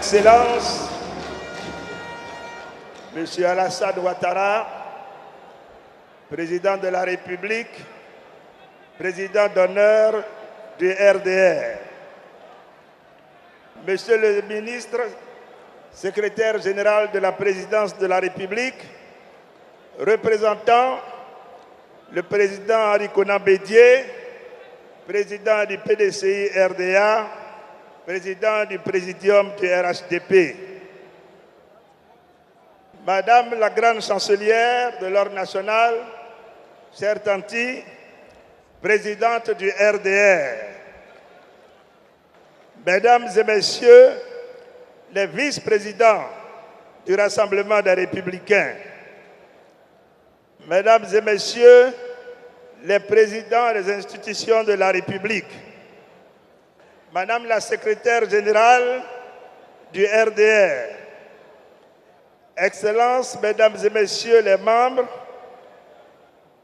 Excellence, M. Alassane Ouattara, Président de la République, Président d'honneur du RDR. Monsieur le ministre, Secrétaire général de la Présidence de la République, représentant le Président Henri Konan Bédié, Président du PDCI RDA, Président du Présidium du RHDP. Madame la Grande Chancelière de l'Ordre national, chère Tanti, Présidente du RDR. Mesdames et Messieurs, les vice-présidents du Rassemblement des Républicains. Mesdames et Messieurs, les présidents des institutions de la République. Madame la secrétaire générale du RDR. Excellences, Mesdames et Messieurs les membres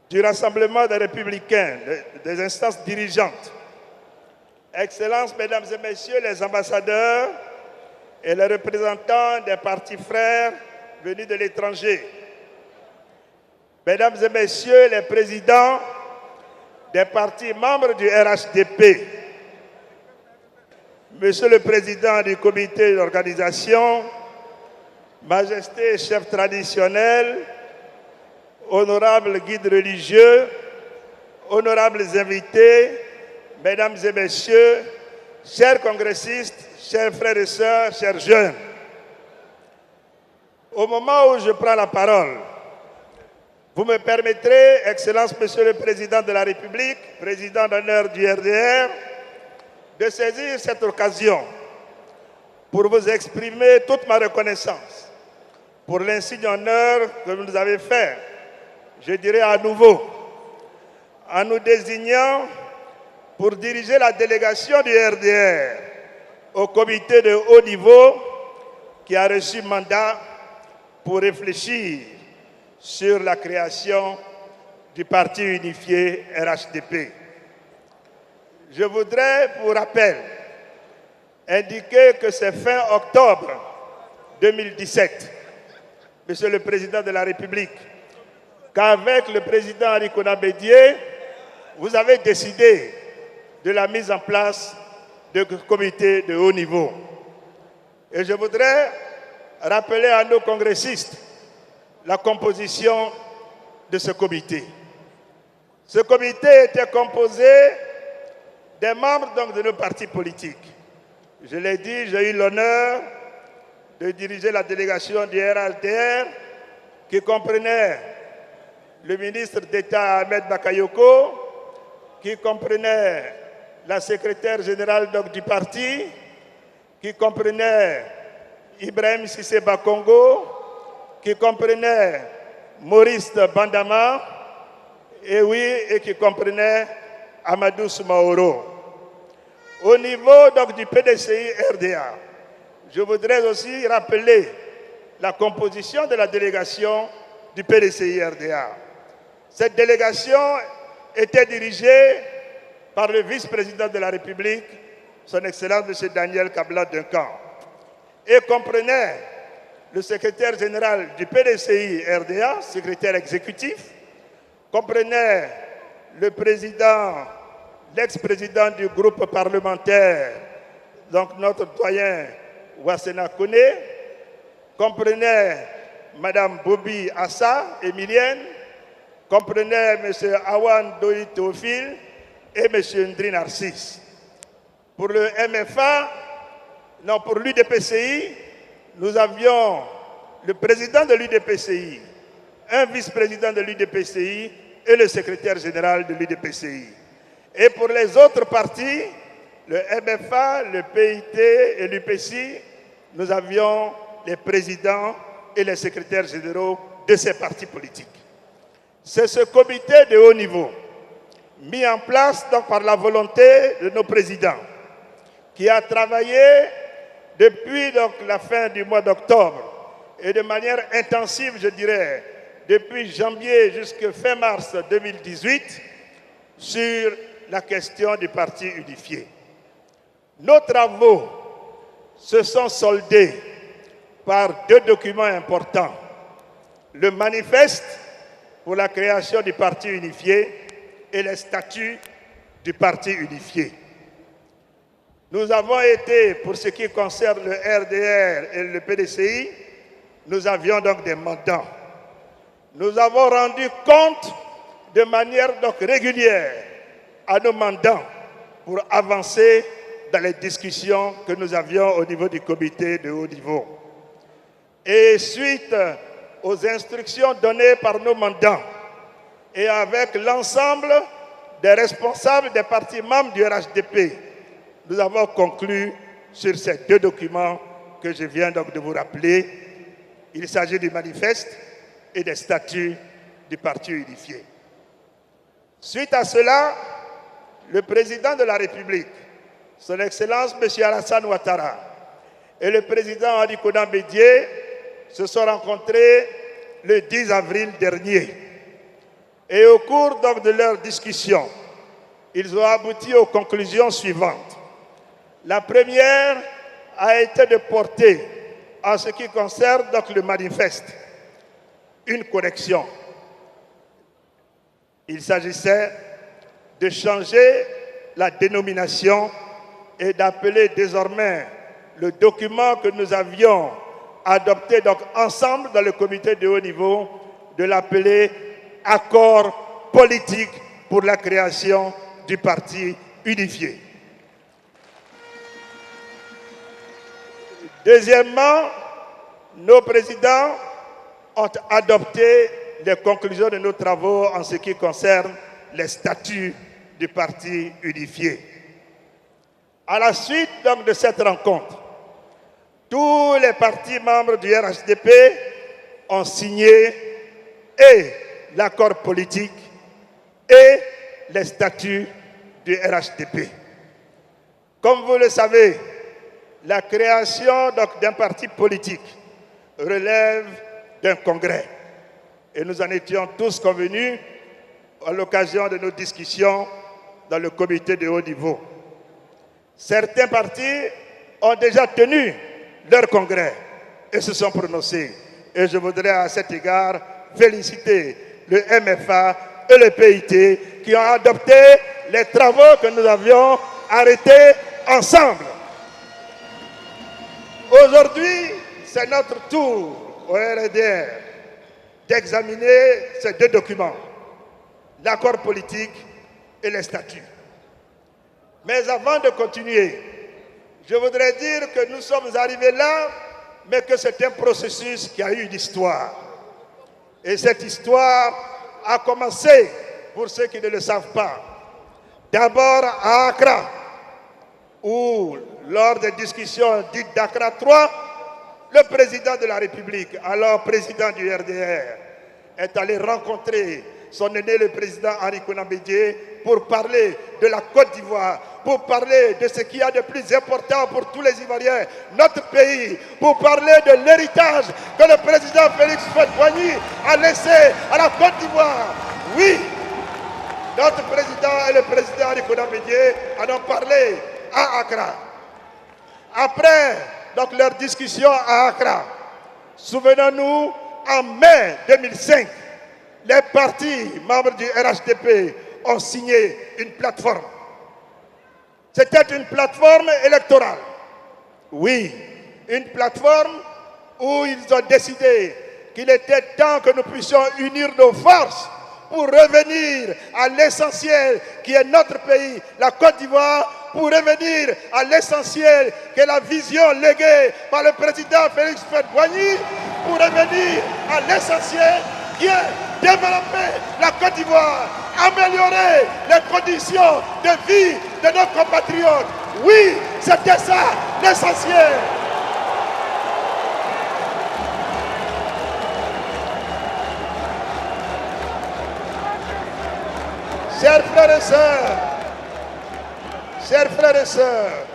du Rassemblement des Républicains, des instances dirigeantes. Excellences, Mesdames et Messieurs les ambassadeurs et les représentants des partis frères venus de l'étranger. Mesdames et Messieurs les présidents des partis membres du RHDP. Monsieur le Président du comité d'organisation, Majesté chef traditionnel, honorables guides religieux, honorables invités, Mesdames et Messieurs, chers congressistes, chers frères et sœurs, chers jeunes. Au moment où je prends la parole, vous me permettrez, Excellence Monsieur le Président de la République, Président d'honneur du RDR, de saisir cette occasion pour vous exprimer toute ma reconnaissance pour l'insigne honneur que vous nous avez fait, je dirais à nouveau, en nous désignant pour diriger la délégation du RDR au comité de haut niveau qui a reçu mandat pour réfléchir sur la création du parti unifié RHDP. Je voudrais, pour rappel, indiquer que c'est fin octobre 2017, Monsieur le Président de la République, qu'avec le Président Henri Konan Bédié, vous avez décidé de la mise en place de comités de haut niveau. Et je voudrais rappeler à nos congressistes la composition de ce comité. Ce comité était composé des membres donc, de nos partis politiques. Je l'ai dit, j'ai eu l'honneur de diriger la délégation du RHDR qui comprenait le ministre d'État Ahmed Bakayoko, qui comprenait la secrétaire générale donc, du parti, qui comprenait Ibrahim Sissé Bakongo, qui comprenait Maurice Bandama, et qui comprenait Amadou Soumaoro. Au niveau donc, du PDCI RDA, je voudrais aussi rappeler la composition de la délégation du PDCI RDA. Cette délégation était dirigée par le vice-président de la République, son Excellence M. Daniel Kabila-Duncan, et comprenait le secrétaire général du PDCI RDA, secrétaire exécutif, comprenait le président, l'ex-président du groupe parlementaire, donc notre doyen Wassena Kone, comprenait Mme Bobi Assa, Emilienne, comprenait M. Awan Doi Théophile et M. Ndri Narcisse. Pour le MFA, non, pour l'UDPCI, nous avions le président de l'UDPCI, un vice-président de l'UDPCI et le secrétaire général de l'UDPCI. Et pour les autres partis, le MFA, le PIT et l'UPCI, nous avions les présidents et les secrétaires généraux de ces partis politiques. C'est ce comité de haut niveau, mis en place donc, par la volonté de nos présidents, qui a travaillé depuis donc, la fin du mois d'octobre et de manière intensive, je dirais, depuis janvier jusqu'à fin mars 2018, sur la question du parti unifié. Nos travaux se sont soldés par deux documents importants. Le manifeste pour la création du Parti unifié et les statuts du Parti unifié. Nous avons été, pour ce qui concerne le RDR et le PDCI, nous avions donc des mandants. Nous avons rendu compte de manière donc régulière à nos mandants pour avancer dans les discussions que nous avions au niveau du comité de haut niveau. Et suite aux instructions données par nos mandants et avec l'ensemble des responsables des partis membres du RHDP, nous avons conclu sur ces deux documents que je viens donc de vous rappeler. Il s'agit du manifeste et des statuts du Parti unifié. Suite à cela, le président de la République, son Excellence M. Alassane Ouattara, et le président Ali Konan Bédié se sont rencontrés le 10 avril dernier. Et au cours donc de leur discussion, ils ont abouti aux conclusions suivantes. La première a été de porter, en ce qui concerne donc le manifeste, une correction. Il s'agissait de changer la dénomination et d'appeler désormais le document que nous avions adopté donc ensemble dans le comité de haut niveau, de l'appeler accord politique pour la création du Parti unifié. Deuxièmement, nos présidents ont adopté les conclusions de nos travaux en ce qui concerne les statuts du Parti unifié. À la suite donc de cette rencontre, tous les partis membres du RHDP ont signé et l'accord politique et les statuts du RHDP. Comme vous le savez, la création d'un parti politique relève d'un congrès. Et nous en étions tous convenus à l'occasion de nos discussions dans le comité de haut niveau. Certains partis ont déjà tenu leur congrès et se sont prononcés. Et je voudrais à cet égard féliciter le MFA et le PIT qui ont adopté les travaux que nous avions arrêtés ensemble. Aujourd'hui, c'est notre tour au RDR d'examiner ces deux documents, l'accord politique et les statuts. Mais avant de continuer, je voudrais dire que nous sommes arrivés là, mais que c'est un processus qui a eu une histoire. Et cette histoire a commencé, pour ceux qui ne le savent pas, d'abord à Accra, où, lors des discussions dites d'Accra 3, le président de la République, alors président du RDR, est allé rencontrer son aîné, le président Henri Konan Bédié, pour parler de la Côte d'Ivoire, pour parler de ce qu'il y a de plus important pour tous les Ivoiriens, notre pays, pour parler de l'héritage que le président Félix Houphouët-Boigny a laissé à la Côte d'Ivoire. Oui, notre président et le président Henri Konan Bédié en ont parlé à Accra. Après donc, leur discussion à Accra, souvenons-nous, en mai 2005, les partis membres du RHDP ont signé une plateforme. C'était une plateforme électorale. Oui, une plateforme où ils ont décidé qu'il était temps que nous puissions unir nos forces pour revenir à l'essentiel qui est notre pays, la Côte d'Ivoire, pour revenir à l'essentiel qui est la vision léguée par le président Félix Houphouët-Boigny, pour revenir à l'essentiel qui est développer la Côte d'Ivoire, améliorer les conditions de vie de nos compatriotes. Oui, c'était ça l'essentiel. Chers frères et sœurs,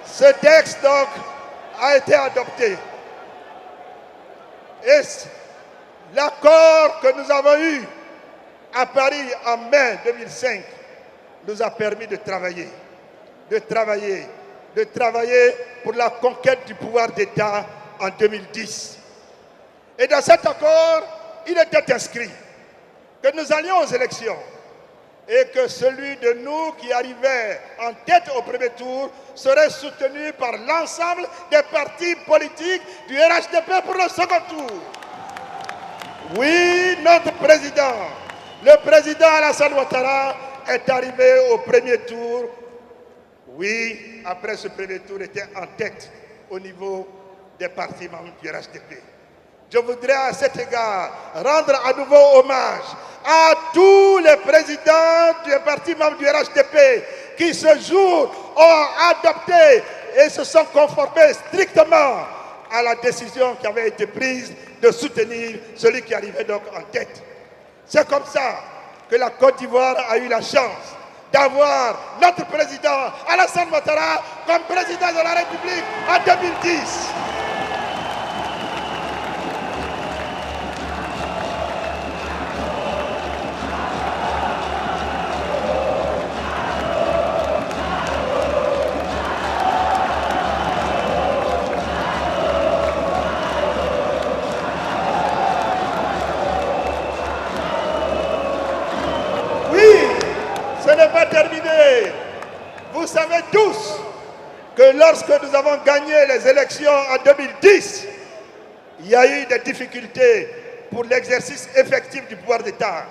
ce texte donc a été adopté. Et l'accord que nous avons eu à Paris en mai 2005 nous a permis de travailler de travailler pour la conquête du pouvoir d'État en 2010. Et dans cet accord, il était inscrit que nous allions aux élections et que celui de nous qui arrivait en tête au premier tour serait soutenu par l'ensemble des partis politiques du RHDP pour le second tour. Oui, notre président, le président Alassane Ouattara, est arrivé au premier tour. Oui, après ce premier tour, était en tête au niveau des partis membres du RHDP. Je voudrais à cet égard rendre à nouveau hommage à tous les présidents des partis membres du RHDP qui ce jour ont adopté et se sont conformés strictement à la décision qui avait été prise de soutenir celui qui arrivait donc en tête. C'est comme ça que la Côte d'Ivoire a eu la chance d'avoir notre président Alassane Ouattara comme président de la République en 2010. Ce n'est pas terminé. Vous savez tous que lorsque nous avons gagné les élections en 2010, il y a eu des difficultés pour l'exercice effectif du pouvoir d'État.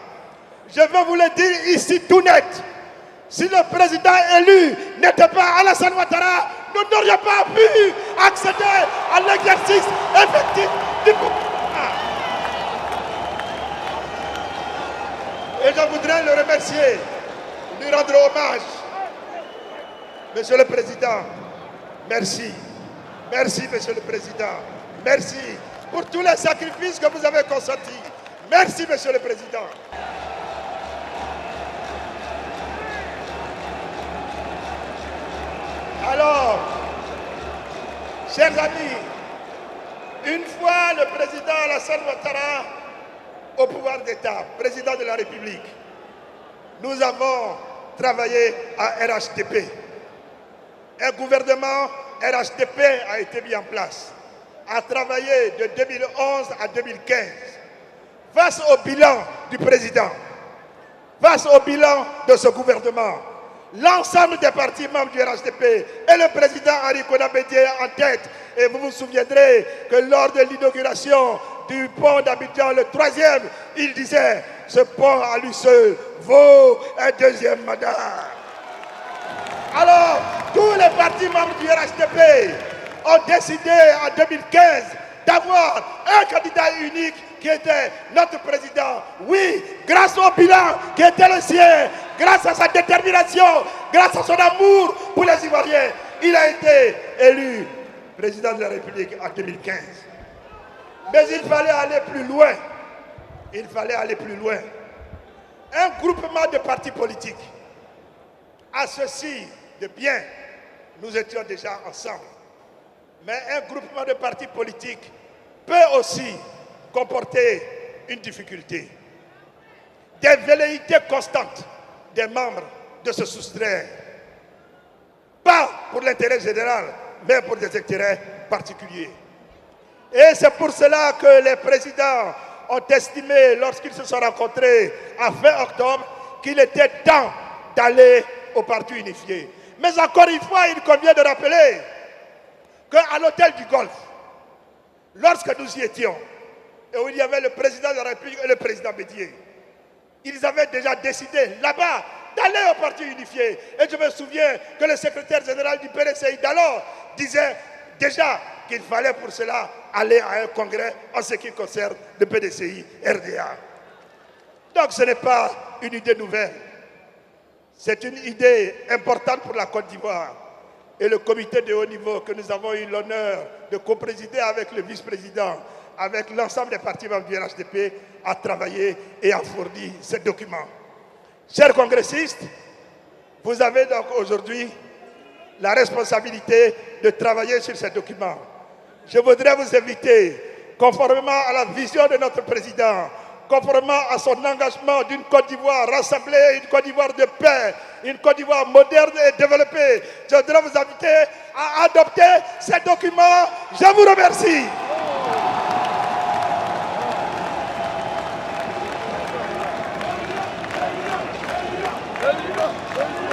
Je veux vous le dire ici tout net. Si le président élu n'était pas Alassane Ouattara, nous n'aurions pas pu accéder à l'exercice effectif du pouvoir d'État. Et je voudrais le remercier, lui rendre hommage. Monsieur le Président, merci. Merci, Monsieur le Président. Merci pour tous les sacrifices que vous avez consentis. Merci, Monsieur le Président. Alors, chers amis, une fois le président Alassane Ouattara au pouvoir d'État, président de la République, nous avons travaillé à RHDP. Un gouvernement RHDP a été mis en place, a travaillé de 2011 à 2015. Face au bilan du président, face au bilan de ce gouvernement, l'ensemble des partis membres du RHDP et le président Henri Konan Bédié en tête. Et vous vous souviendrez que lors de l'inauguration du pont d'Abidjan, le 3e, il disait « Ce pont à lui seul vaut un deuxième mandat ». Alors, tous les partis membres du RHDP ont décidé en 2015 d'avoir un candidat unique qui était notre président. Oui, grâce au bilan qui était le sien, grâce à sa détermination, grâce à son amour pour les Ivoiriens, il a été élu président de la République en 2015. Mais il fallait aller plus loin. Il fallait aller plus loin. Un groupement de partis politiques a ceci de bien. Nous étions déjà ensemble. Mais un groupement de partis politiques peut aussi comporter une difficulté. Des velléités constantes des membres de se soustraire. Pas pour l'intérêt général, mais pour des intérêts particuliers. Et c'est pour cela que les présidents ont estimé, lorsqu'ils se sont rencontrés à fin octobre, qu'il était temps d'aller au parti unifié. Mais encore une fois, il convient de rappeler qu'à l'hôtel du Golfe, lorsque nous y étions, et où il y avait le président de la République et le président Bédié, ils avaient déjà décidé là-bas d'aller au parti unifié. Et je me souviens que le secrétaire général du PRCI d'alors disait déjà qu'il fallait pour cela aller à un congrès en ce qui concerne le PDCI RDA. Donc ce n'est pas une idée nouvelle. C'est une idée importante pour la Côte d'Ivoire. Et le comité de haut niveau que nous avons eu l'honneur de coprésider avec le vice-président, avec l'ensemble des partis membres du RHDP, a travaillé et a fourni ces documents. Chers congressistes, vous avez donc aujourd'hui la responsabilité de travailler sur ces documents. Je voudrais vous inviter, conformément à la vision de notre président, conformément à son engagement d'une Côte d'Ivoire rassemblée, une Côte d'Ivoire de paix une Côte d'Ivoire moderne et développée. Je voudrais vous inviter à adopter ces documents. Je vous remercie. Allez,